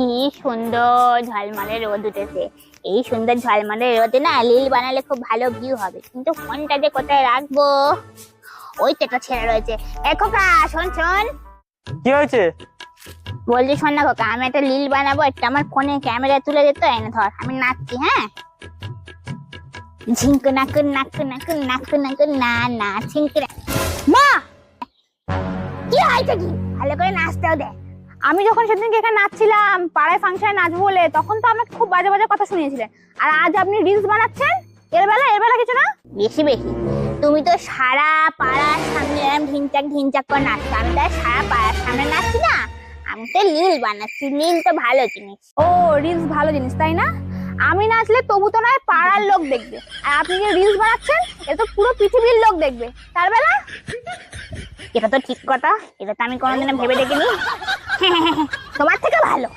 কি সুন্দর ঝলমলে রোদ উঠেছে। এই সুন্দর ঝলমলে রোদে না রিল বানালে খুব ভালো ভিউ হবে, কিন্তু ফোনটা যে কোথায় রাখবো? ওই তো একটা ছেলে রয়েছে। এ খোকা, শোন শোন। কি হয়েছে? বলছি শোন না খোকা, আমি একটা রিল বানাবো, একটা আমার ফোনে ক্যামেরা তুলে দিত, এনে ধর আমি নাচছি। হ্যাঁ, ঝিঙ্কু নাকু নাকু নাকু নাকু নাকু না না ঝিঙ্কু মা। কি হয়েছে কি? ভালো করে নাচতেও দে। আমি যখন সেদিনকে এখানে নাচছিলাম পাড়ায় ফাংশনে নাচবো বলে, তখন তো আমাকে খুব বাজে বাজে কথা শুনিয়েছিলেন। আর আজ আপনি রিলস বানাচ্ছেন এর বেলা কিছু না? বেশি বেশি। তুমি তো সারা পাড়ার সামনে এরম ঢিনচাক ঢিনচাক করে নাচছো, আমি তো আর সারা পাড়ার সামনে নাচছি না, আমি তো রিল বানাচ্ছি। রিল তো ভালো জিনিস। ও, রিলস ভালো জিনিস তাই না? আমি নাচলে তবু তো নয় পাড়ার লোক দেখবে, আর আপনি যে রিলস বানাচ্ছেন এটা তো পুরো পৃথিবীর লোক দেখবে। তার বেলা এটা তো ঠিক কথা, এটা তো আমি কোনোদিনও ভেবে দেখিনি। তোমার থেকে ভালো।